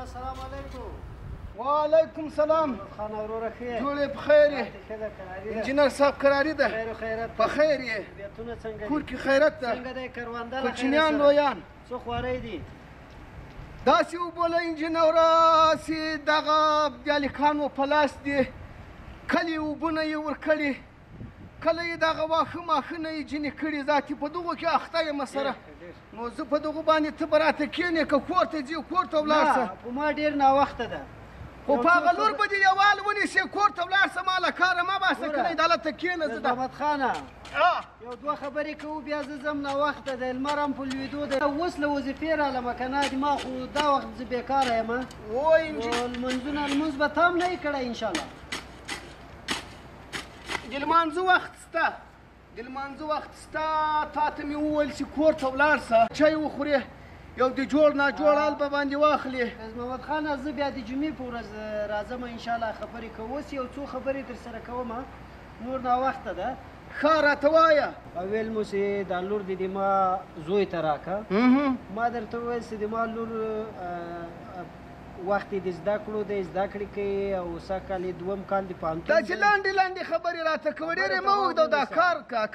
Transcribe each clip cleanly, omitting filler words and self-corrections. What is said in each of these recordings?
السلام علیکم. وعلیکم سلام. خان وروره ښه یې؟ جوړې په خیر یې؟ انجینر صاحب کراري ده؟ خیر و خیرت. په خیر یې؟ طبیعتونه څنګه دي؟ کور کې خیرت ده؟ څنګه دی کروندله؟ کوچنیان لویان؟ څو خوارۍ دي؟ داسې وبوله انجینره چې دغه هلکانو په لاس دي کلي اوبونه یې ورکړي کله یې دغه واښه ماښه نه یې جینې کړي ذاتي په دغو کې اخته یم سره نو زه په دغو باندې ته به راته کښېنې که کور ته ځي کور ته ولاړ شه په ما ډېر ناوخته ده خو په هغه لور به دې یوال ونیسې کور ته ولاړ شه ما له کاره مه باسه کلی دلته کښېنه زه محمد خانه یو دوه خبرې کوو بیا زه ځم ناوخته دی لمر هم په لوېدو دی اوس له وظیفې رالمه که نه ما خو دا وخت زه بېکاره یم لمونځونه لمونځ به ته هم نه یې کړی انشاءالله د لمانځه وخت شته د لمانځه وخت شته تا ته مې وویل چې کور ته ولاړ شه چای وخورې یو د جوړ ناجوړ حال به باندې واخلې عزیز محمد خانه زه بیا د جمعې په ورځ راځم انشاءالله خبرې کوو اوس یو څو خبرې در سره کوم نور ناوخته ده ښه راته وایه ویل مو چې دا لور دې ما زوی ته راکړه ما درته وویل چې د ما لور وخت د زده کړو د زده کړې کوي او سږ کال یې دوم کال د پوهنتون دا چې لاندې لاندې خبرې راته کوه ډېرې مه اوږده دا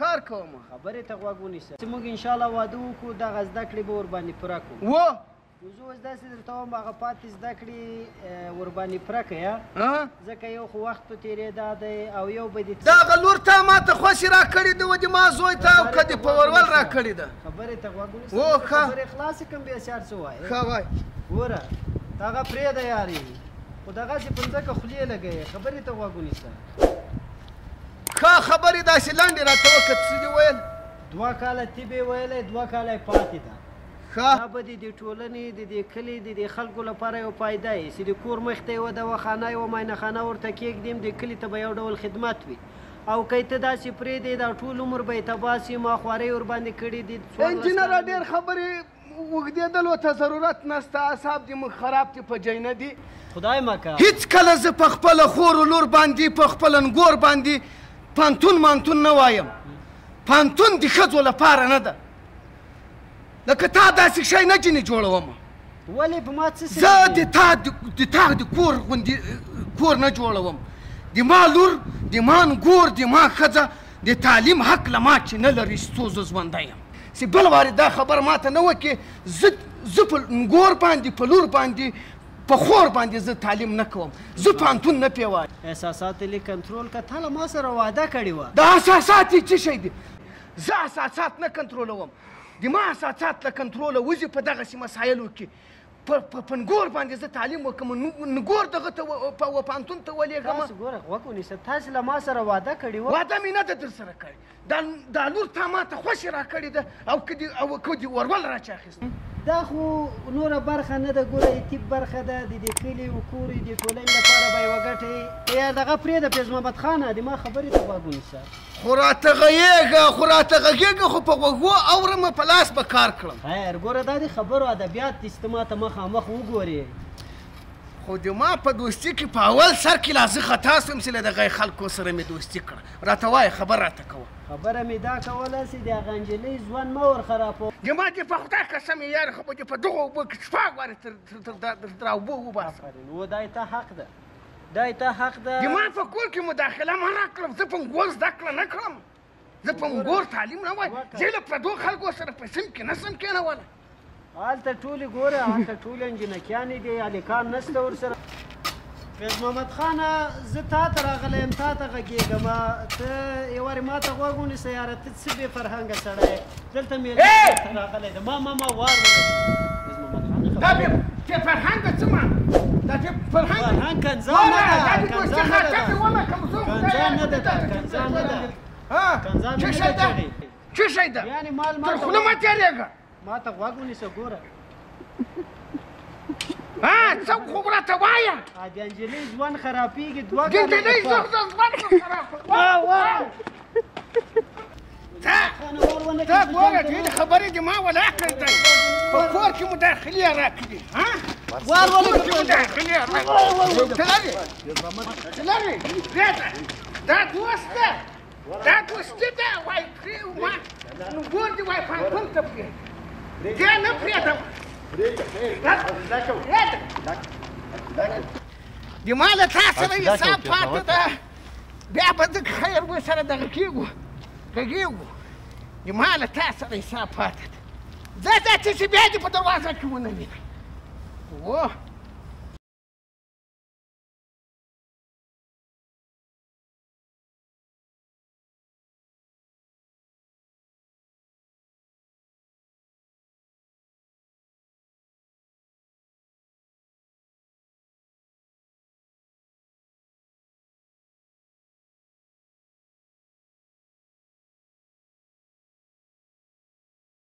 کار کوم خبرې ته غوږ ونیسه چې موږ انشاءالله واده وکړو دغه زده کړې به ورباندې پوره کړو و نو زه اوس داسې درته وایم هغه پاتې زده کړې ورباندې پوره کړه ځکه یو خو وخت په تېرېدا دی او یو به دې دغه لور ته ما ته خوښې راکړې ده ودې ما زوی ته او که دې په ورول راکړې ده خبرې ته غوږ ونیسه و ښه خبرې خلاصې کړم بیا سیار څه وایې ښه وایه ګوره دغه پرېږده یارې خو دغسې په ځمکه خولې لګوې خبرې ته غوږ ونیسه ښه خبرې داسې لنډې راته وکړه څه دې ویل 2 کاله تیبې ویلی 2 کاله یې پاتې ده دا به د دې ټولنې د دې کلي د دې خلکو لپاره یو فایده وي چې د کور مخې ته یوه دواخانه یوه معاینهخانه ورته کېږدیم د کلي ته به یو ډول خدمت وي او که ته داسې پرېږدې دا ټول عمر به یې تباه سي ماخوارۍ ورباندې کړي دي انجینره ډېر خبرې اوږدېدلو ته ضرورت نشته اعصاب دې موږ خراب دي په جینه دي خدای مکه هېڅ کله زه په خپله خور و لور باندې په خپل انګور باندې پانتون مانتون نه وایم پانتون د ښځو لپاره نه ده لکه تا داسې شی نه جینې جوړومه ولې په ما څه زه د تا د کور غوندې کور نه جوړوم د ما لور د ما انګور د ما ښځه د تعلیم حق له ما چې نه لري څو زه ژوندی یم چې بل وارې دا خبر ماته نه وکړې زه په انګور باندې په لور باندې په خور باندې زه تعلیم نه کوم زه پانتون نه پیوایم احساسات یې کنټرول که تا له ما سره واده کړې وه دا احساسات یې څه شی دي زه احساسات نه کنټرولوم د ما احساسات له کنټروله وځي په دغسې مسایلو کې په نګور باندې زه تعلیم وکړم نګور دغه ته و پانتون ته ولېږم تاسو ګوره غوږ ونیسه تاسې له ما سره واده کړې وه واده مې نه ده در سره کړې دا لور تا ما ته خوښې راکړې ده او که دې ورول راچې اخیست دا خو نوره برخه نه ده ګوره ایتیب برخه ده د دې کلي و کور د ټولنې لپاره به یوه ګټه یا دغه پرېږده فیض محمد خانه د ما خبرې ته غوږ ونیسه خو راته غږېږه خو په غوږو اورمه په لاس به کار کړم خیر ګوره دا د خبرو ادبیات دي چې ته ما ته مخامخ وګورې خو د ما په دوستي کې په اول سر کې لا زه خطا شوم چې له دغه خلکو سره مې دوستي کړه راته وایه خبر راته کوه خبره مې دا کوله چې د هغه نجلۍ ژوند مه ورخرابوه د ما دې په خدای قسم یې یاره خو به دې په دغو اوبو کې شپږ وارې تر اوبو وباسم و دا یې ته حق ده دا یې ته حق ده د ما په کور کې مداخله مه راکړم زه په انګور زده کړه نه کړم زه په انګور تعلیم نه وایم زه له پردو خلکو سره په سیم کې نه شم کېنولی هلته ټولې ګوره هلته ټولې انجینکیانې دي هلکان نشته ورسره فیض محمد خانه زه تا ته راغلی یم تا ته غږېږم ته یو وارې ما ته غوږ ونیسه یاره ته څه بې فرهنګه سړی دلته مېلمه ته راغلی ده ما وار فیض محمد خانه دا بې فرهنګه څه ما دا بې فرهنګ کنځا نه ده کنځا نه ده څه شی ده یعنې مال تر خوله مه تېرېږه ما ته غوږ ونیسه ګوره څه خو راته وایه د نجلۍ ژوند خرابېږي د نجلۍ ژوند ته ګوره ډېرې خبرې دې ما ولاکړې دی په کور کې مداخلې یې راکړي ته لرې پرېږده دا دوست ده دا دوستي ده وایي پرې ما نګور دې وایي پانتون ته پرېږده دې نه پرېږدم د ما له تا سره حساب پاته ده بیا به زه خیر ورسره دغه کېږو غږېږو د ما له تا سره حساب پاته ده ځه ځه چې بیا دې په دروازه کې ونه وینم